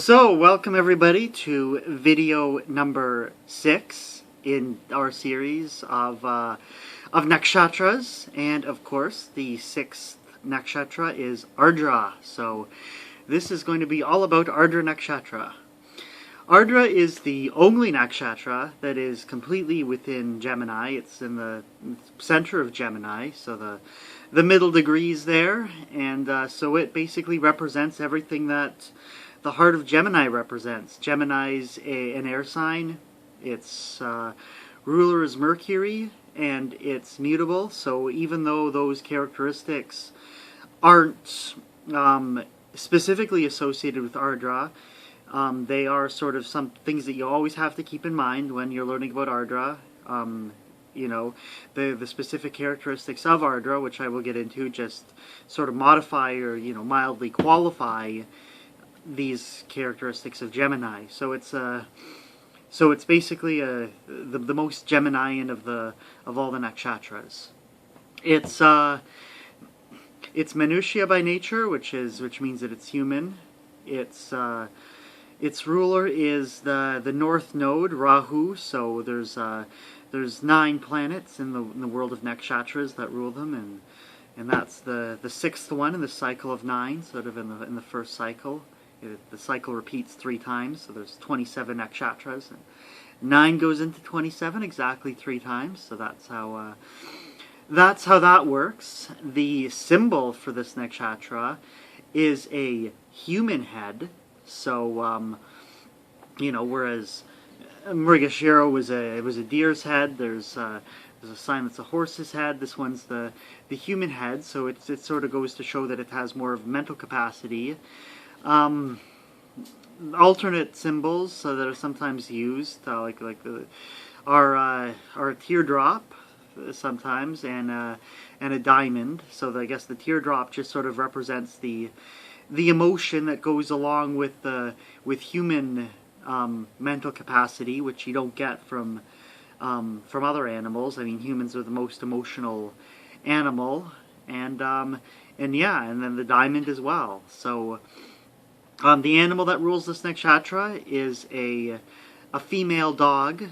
So, welcome everybody to video number 6 in our series of Nakshatras, and of course the 6th Nakshatra is Ardra. So, this is going to be all about Ardra Nakshatra. Ardra is the only Nakshatra that is completely within Gemini. It's in the center of Gemini, so the middle degrees there, and so it basically represents everything that the heart of Gemini represents. Gemini's an air sign. Its ruler is Mercury, and it's mutable. So even though those characteristics aren't specifically associated with Ardra, they are sort of some things that you always have to keep in mind when you're learning about Ardra. You know, the specific characteristics of Ardra, which I will get into, just sort of modify or, you know, mildly qualify these characteristics of Gemini. So it's basically the most Geminian of all the nakshatras. It's Manusya by nature, which means that it's human. Its ruler is the North Node, Rahu. So there's 9 planets in the world of nakshatras that rule them, and that's the 6th one in the cycle of 9, sort of in the first cycle. The cycle repeats 3 times, so there's 27 nakshatras, and 9 goes into 27 exactly 3 times. So that's how that works. The symbol for this nakshatra is a human head. So you know, whereas Mrigashira was a deer's head, there's a sign that's a horse's head. This one's the human head. So it sort of goes to show that it has more of mental capacity. Alternate symbols that are sometimes used, are a teardrop sometimes, and a diamond. So I guess the teardrop just sort of represents the emotion that goes along with human mental capacity, which you don't get from other animals. I mean, humans are the most emotional animal, and yeah, and then the diamond as well. So the animal that rules this nakshatra is a female dog.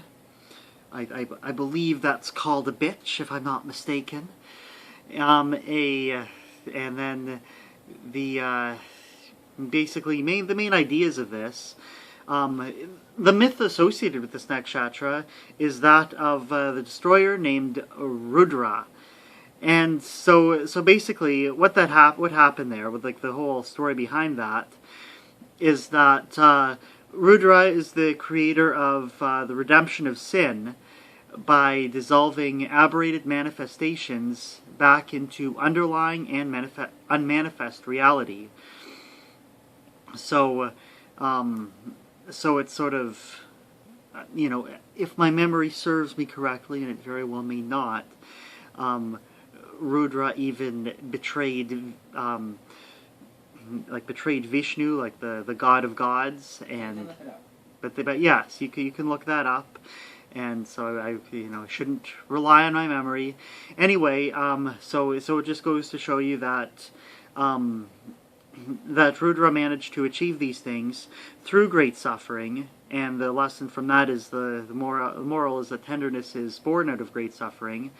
I believe that's called a bitch, if I'm not mistaken. And then basically the main ideas of this. The myth associated with this nakshatra is that of the destroyer named Ardra. And so basically what happened there, with like the whole story behind that, is that Ardra is the creator of the redemption of sin by dissolving aberrated manifestations back into underlying and unmanifest reality. So it's sort of, you know, if my memory serves me correctly, and it very well may not, Ardra even betrayed Vishnu, like the god of gods, and but yes, you can look that up, and so I shouldn't rely on my memory. Anyway, so it just goes to show you that Ardra managed to achieve these things through great suffering, and the lesson from that is the moral is that tenderness is born out of great suffering.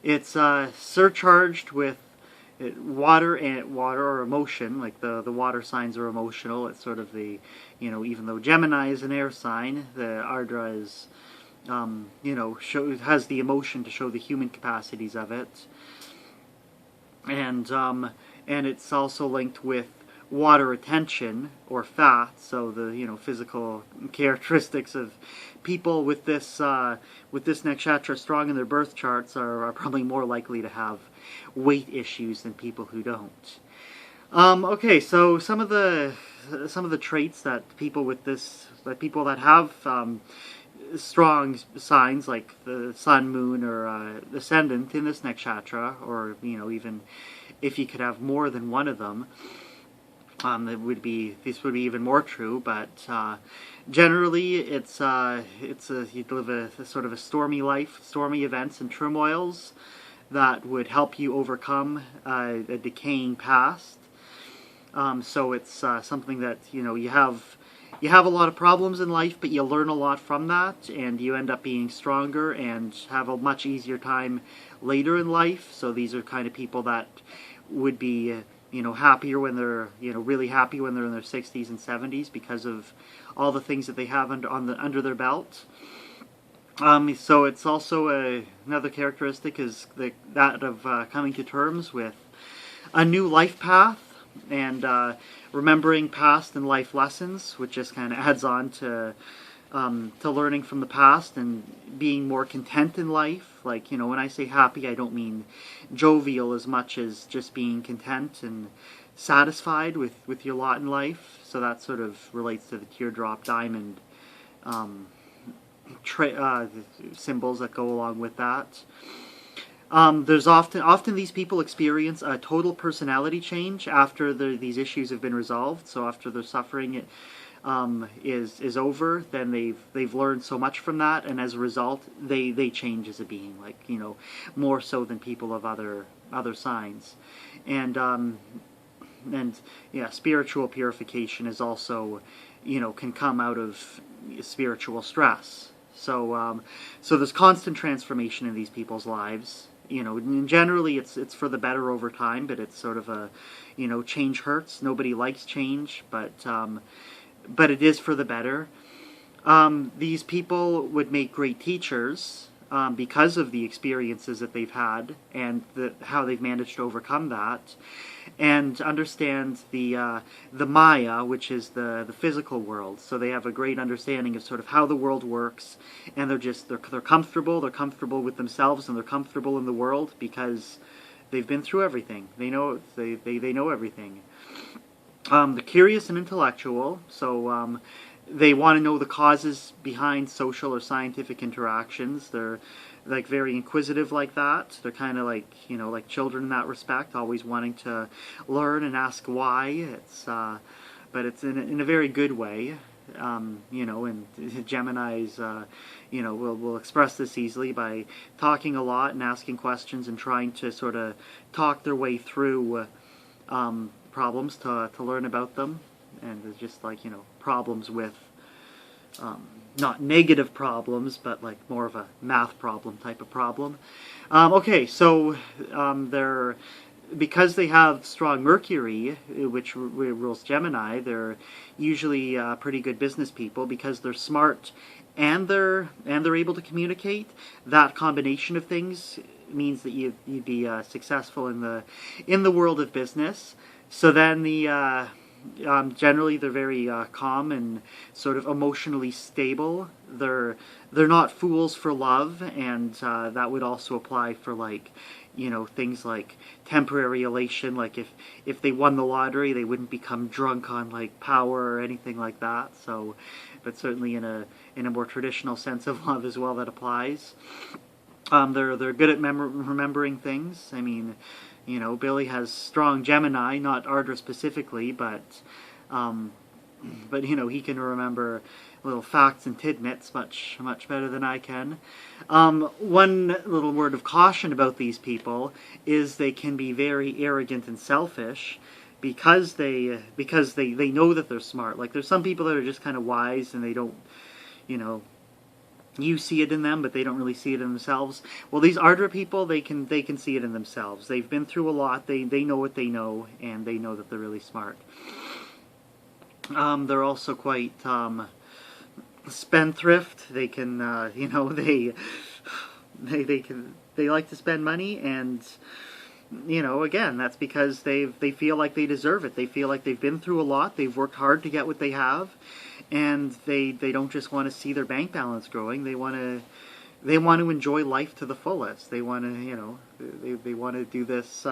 It's surcharged with water or emotion, like the water signs are emotional. It's sort of even though Gemini is an air sign, the Ardra is, has the emotion to show the human capacities of it. And it's also linked with water retention or fat, so the physical characteristics of people with this nakshatra strong in their birth charts are probably more likely to have weight issues than people who don't. Okay, so some of the traits that people that have strong signs like the sun, moon, or ascendant in this nakshatra, or even if you could have more than one of them, this would be even more true. But generally, you live a sort of a stormy life, stormy events and turmoils that would help you overcome a decaying past. So it's something that you have you have a lot of problems in life, but you learn a lot from that, and you end up being stronger and have a much easier time later in life. So these are kind of people that would be, happier when they're, really happy when they're in their 60s and 70s because of all the things that they have under their belt. So it's also another characteristic is that of coming to terms with a new life path and remembering past and life lessons, which just kind of adds on to learning from the past and being more content in life. Like, when I say happy, I don't mean jovial as much as just being content and satisfied with your lot in life. So that sort of relates to the teardrop diamond symbols that go along with that. There's often these people experience a total personality change after these issues have been resolved. So after their suffering is over, then they've learned so much from that, and as a result, they change as a being, like more so than people of other signs, and yeah, spiritual purification is also can come out of spiritual stress. So there's constant transformation in these people's lives. And generally it's for the better over time, but it's sort of a, change hurts. Nobody likes change, but it is for the better. These people would make great teachers because of the experiences that they've had and how they've managed to overcome that, and understand the Maya, which is the physical world. So they have a great understanding of sort of how the world works, and they're comfortable. They're comfortable with themselves, and they're comfortable in the world because they've been through everything. They know everything. They're curious and intellectual, so they want to know the causes behind social or scientific interactions. They're like very inquisitive like that. They're kind of like like children in that respect, always wanting to learn and ask why. But it's in a very good way. And Gemini's will express this easily by talking a lot and asking questions and trying to sort of talk their way through problems to learn about them. And there's just like problems with not negative problems, but like more of a math problem type of problem. Okay, so they're, because they have strong Mercury, which rules Gemini, they're usually pretty good business people because they're smart and they're able to communicate. That combination of things means that you'd be successful in the world of business. So then generally they're very calm and sort of emotionally stable. They're not fools for love, and that would also apply for like things like temporary elation. Like if they won the lottery, they wouldn't become drunk on like power or anything like that. So, but certainly in a more traditional sense of love as well, that applies. They're good at remembering things. I mean, Billy has strong Gemini, not Ardra specifically, but he can remember little facts and tidbits much better than I can. One little word of caution about these people is they can be very arrogant and selfish because they know that they're smart. Like there's some people that are just kind of wise and they don't, you see it in them, but they don't really see it in themselves. Well, these Ardra people, they can see it in themselves. They've been through a lot. They know what they know, and they know that they're really smart. They're also quite spendthrift. They can, they like to spend money, and again, that's because they feel like they deserve it. They feel like they've been through a lot. They've worked hard to get what they have. And they don't just want to see their bank balance growing. They want to enjoy life to the fullest. They want to they want to do this.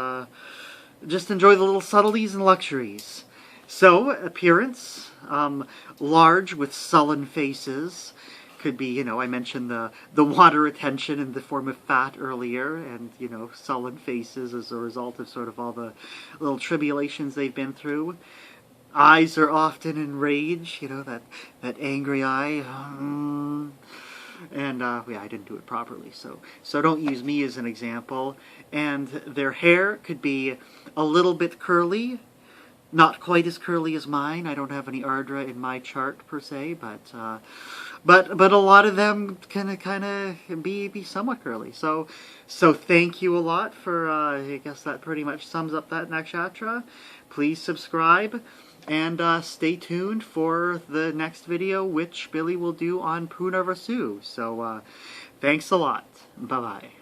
Just enjoy the little subtleties and luxuries. So appearance, large with sullen faces, could be I mentioned the water retention in the form of fat earlier, and sullen faces as a result of sort of all the little tribulations they've been through. Eyes are often in rage, that angry eye. And I didn't do it properly, so don't use me as an example. And their hair could be a little bit curly, Not quite as curly as mine. I don't have any Ardra in my chart per se, but a lot of them can kind of be somewhat curly. So thank you a lot for. I guess that pretty much sums up that nakshatra. Please subscribe and stay tuned for the next video, which Billy will do on Punarvasu. So thanks a lot. Bye bye.